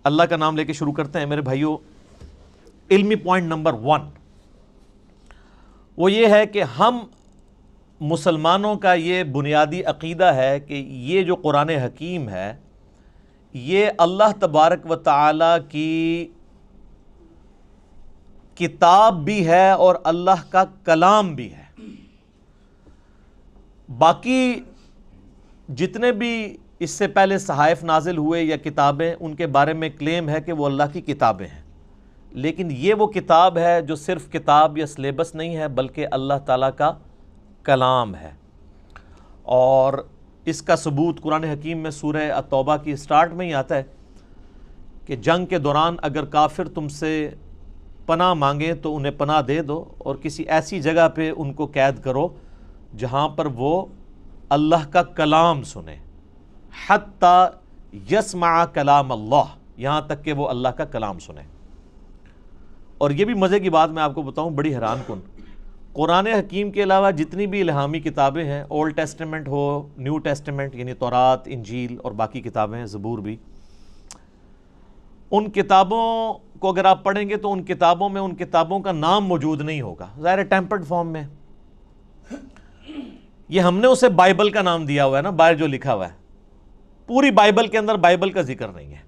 اللہ کا نام لے کے شروع کرتے ہیں میرے بھائیوں۔ علمی پوائنٹ نمبر 1 وہ یہ ہے کہ ہم مسلمانوں کا یہ بنیادی عقیدہ ہے کہ یہ جو قرآن حکیم ہے یہ اللہ تبارک و تعالی کی کتاب بھی ہے اور اللہ کا کلام بھی ہے۔ باقی جتنے بھی اس سے پہلے صحائف نازل ہوئے یا کتابیں، ان کے بارے میں کلیم ہے کہ وہ اللہ کی کتابیں ہیں، لیکن یہ وہ کتاب ہے جو صرف کتاب یا سلیبس نہیں ہے بلکہ اللہ تعالیٰ کا کلام ہے۔ اور اس کا ثبوت قرآن حکیم میں سورہ التوبہ کی سٹارٹ میں ہی آتا ہے کہ جنگ کے دوران اگر کافر تم سے پناہ مانگیں تو انہیں پناہ دے دو، اور کسی ایسی جگہ پہ ان کو قید کرو جہاں پر وہ اللہ کا کلام سنیں، حتی یسمع کلام اللہ، یہاں تک کہ وہ اللہ کا کلام سنیں۔ اور یہ بھی مزے کی بات میں آپ کو بتاؤں، بڑی حیران کن، قرآن حکیم کے علاوہ جتنی بھی الہامی کتابیں ہیں، اولڈ ٹیسٹمنٹ ہو، نیو ٹیسٹمنٹ یعنی تورات، انجیل اور باقی کتابیں ہیں، زبور بھی، ان کتابوں کو اگر آپ پڑھیں گے تو ان کتابوں میں ان کتابوں کا نام موجود نہیں ہوگا، ظاہر ٹیمپرڈ فارم میں۔ یہ ہم نے اسے بائبل کا نام دیا ہوا ہے نا، باہر جو لکھا ہوا ہے، پوری بائبل کے اندر بائبل کا ذکر نہیں ہے،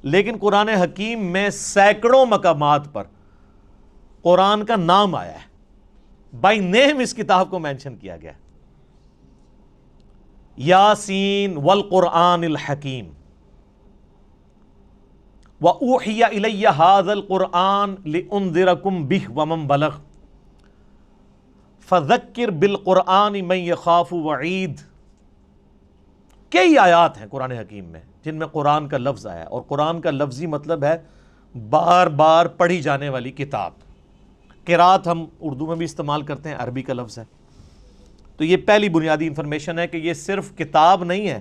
لیکن قرآن حکیم میں سینکڑوں مقامات پر قرآن کا نام آیا ہے، بائی نیم اس کتاب کو مینشن کیا گیا ہے۔ یاسین والقرآن الحکیم وَأُوحِيَ إِلَيَّ هَذَا الْقُرْآنُ لِأُنذِرَكُمْ بِهِ وَمَنْ بَلَغَ فَذَكِّرْ بِالْقُرْآنِ مَنْ يَخَافُ وَعِيدٍ۔ کئی آیات ہیں قرآن حکیم میں جن میں قرآن کا لفظ آیا ہے، اور قرآن کا لفظی مطلب ہے بار بار پڑھی جانے والی کتاب۔ قرات ہم اردو میں بھی استعمال کرتے ہیں، عربی کا لفظ ہے۔ تو یہ پہلی بنیادی انفارمیشن ہے کہ یہ صرف کتاب نہیں ہے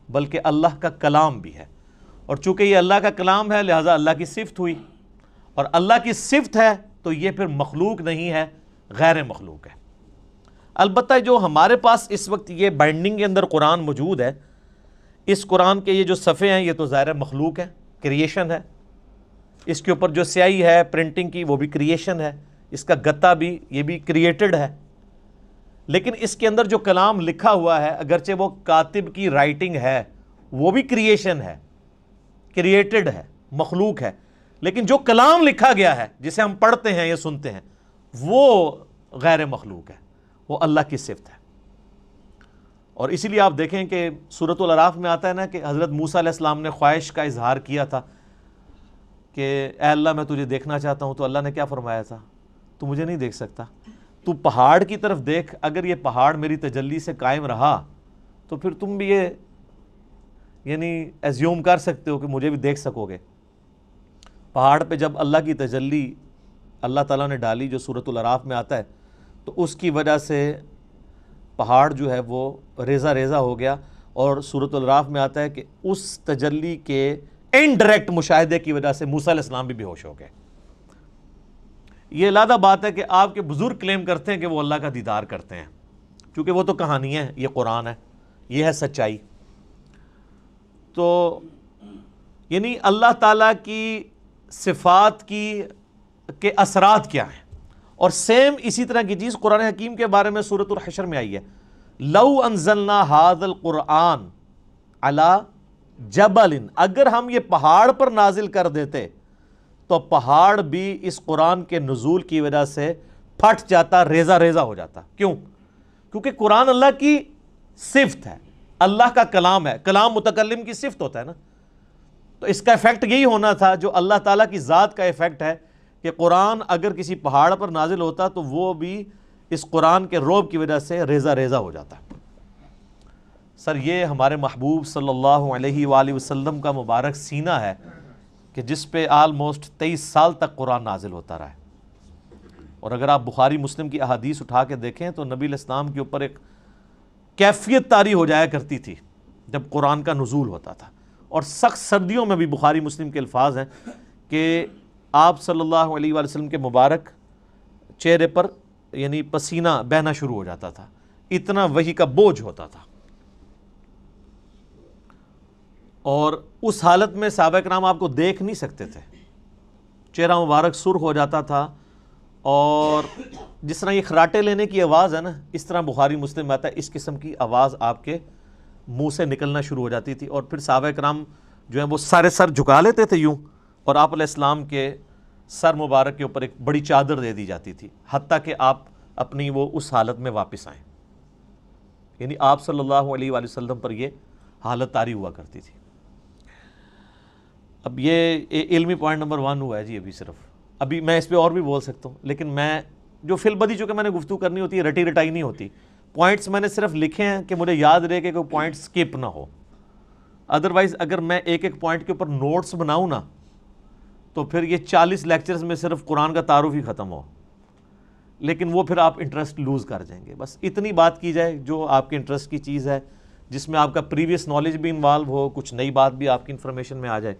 بلکہ اللہ کا کلام بھی ہے، اور چونکہ یہ اللہ کا کلام ہے لہٰذا اللہ کی صفت ہوئی، اور اللہ کی صفت ہے تو یہ پھر مخلوق نہیں ہے، غیر مخلوق ہے۔ البتہ جو ہمارے پاس اس وقت یہ بائنڈنگ کے اندر قرآن موجود ہے، اس قرآن کے یہ جو صفحے ہیں یہ تو ظاہر مخلوق ہے، کریشن ہے۔ اس کے اوپر جو سیاہی ہے پرنٹنگ کی وہ بھی کریشن ہے، اس کا گتا بھی، یہ بھی کریٹڈ ہے۔ لیکن اس کے اندر جو کلام لکھا ہوا ہے اگرچہ وہ کاتب کی رائٹنگ ہے، وہ بھی کریشن ہے، کریٹڈ ہے، مخلوق ہے، لیکن جو کلام لکھا گیا ہے جسے ہم پڑھتے ہیں یا سنتے ہیں وہ غیر مخلوق ہے، وہ اللہ کی صفت ہے۔ اور اسی لیے آپ دیکھیں کہ سورۃ الاعراف میں آتا ہے نا کہ حضرت موسیٰ علیہ السلام نے خواہش کا اظہار کیا تھا کہ اے اللہ میں تجھے دیکھنا چاہتا ہوں، تو اللہ نے کیا فرمایا تھا؟ تو مجھے نہیں دیکھ سکتا، تو پہاڑ کی طرف دیکھ، اگر یہ پہاڑ میری تجلی سے قائم رہا تو پھر تم بھی یہ یعنی ایزیوم کر سکتے ہو کہ مجھے بھی دیکھ سکو گے۔ پہاڑ پہ جب اللہ کی تجلی اللہ تعالیٰ نے ڈالی جو سورۃ الاعراف میں آتا ہے، تو اس کی وجہ سے پہاڑ جو ہے وہ ریزہ ریزہ ہو گیا، اور سورۃ الاعراف میں آتا ہے کہ اس تجلی کے انڈائریکٹ مشاہدے کی وجہ سے موسیٰ علیہ السلام بھی بے ہوش ہو گئے۔ یہ علیحدہ بات ہے کہ آپ کے بزرگ کلیم کرتے ہیں کہ وہ اللہ کا دیدار کرتے ہیں، کیونکہ وہ تو کہانی ہے، یہ قرآن ہے، یہ ہے سچائی۔ تو یعنی اللہ تعالیٰ کی صفات کے اثرات کیا ہیں، اور سیم اسی طرح کی چیز قرآن حکیم کے بارے میں سورۃ الحشر میں آئی ہے، لو انزلنا ھذا القرآن علی جبل، اگر ہم یہ پہاڑ پر نازل کر دیتے تو پہاڑ بھی اس قرآن کے نزول کی وجہ سے پھٹ جاتا، ریزہ ریزہ ہو جاتا۔ کیوں؟ کیونکہ قرآن اللہ کی صفت ہے، اللہ کا کلام ہے، کلام متکلم کی صفت ہوتا ہے نا، تو اس کا ایفیکٹ یہی ہونا تھا جو اللہ تعالیٰ کی ذات کا ایفیکٹ ہے کہ قرآن اگر کسی پہاڑ پر نازل ہوتا تو وہ بھی اس قرآن کے رعب کی وجہ سے ریزہ ریزہ ہو جاتا۔ سر یہ ہمارے محبوب صلی اللہ علیہ وآلہ وسلم کا مبارک سینہ ہے کہ جس پہ آلموسٹ 23 سال تک قرآن نازل ہوتا رہا ہے۔ اور اگر آپ بخاری مسلم کی احادیث اٹھا کے دیکھیں تو نبی علیہ السلام کے اوپر ایک کیفیت طاری ہو جایا کرتی تھی جب قرآن کا نزول ہوتا تھا، اور سخت سردیوں میں بھی بخاری مسلم کے الفاظ ہیں کہ آپ صلی اللہ علیہ وآلہ وسلم کے مبارک چہرے پر یعنی پسینہ بہنا شروع ہو جاتا تھا، اتنا وحی کا بوجھ ہوتا تھا۔ اور اس حالت میں صحابہ کرام آپ کو دیکھ نہیں سکتے تھے، چہرہ مبارک سرخ ہو جاتا تھا، اور جس طرح یہ خراٹے لینے کی آواز ہے نا، اس طرح بخاری مسلم آتا ہے، اس قسم کی آواز آپ کے منہ سے نکلنا شروع ہو جاتی تھی، اور پھر صحابہ کرام جو ہیں وہ سارے سر جھکا لیتے تھے یوں، اور آپ علیہ السلام کے سر مبارک کے اوپر ایک بڑی چادر دے دی جاتی تھی، حتیٰ کہ آپ اپنی وہ اس حالت میں واپس آئیں، یعنی آپ صلی اللہ علیہ وآلہ وسلم پر یہ حالت طاری ہوا کرتی تھی۔ اب یہ علمی پوائنٹ نمبر 1 ہوا ہے جی، ابھی میں اس پہ اور بھی بول سکتا ہوں، لیکن میں جو فی البدی چونکہ میں نے گفتگو کرنی ہوتی ہے، رٹی رٹائی نہیں ہوتی، پوائنٹس میں نے صرف لکھے ہیں کہ مجھے یاد رہے کہ کوئی پوائنٹ سکپ نہ ہو، ادروائز اگر میں ایک ایک پوائنٹ کے اوپر نوٹس بناؤں نا تو پھر یہ 40 لیکچرز میں صرف قرآن کا تعارف ہی ختم ہو، لیکن وہ پھر آپ انٹرسٹ لوز کر جائیں گے۔ بس اتنی بات کی جائے جو آپ کے انٹرسٹ کی چیز ہے، جس میں آپ کا پریویس نالج بھی انوالو ہو، کچھ نئی بات بھی آپ کی انفارمیشن میں آ جائے۔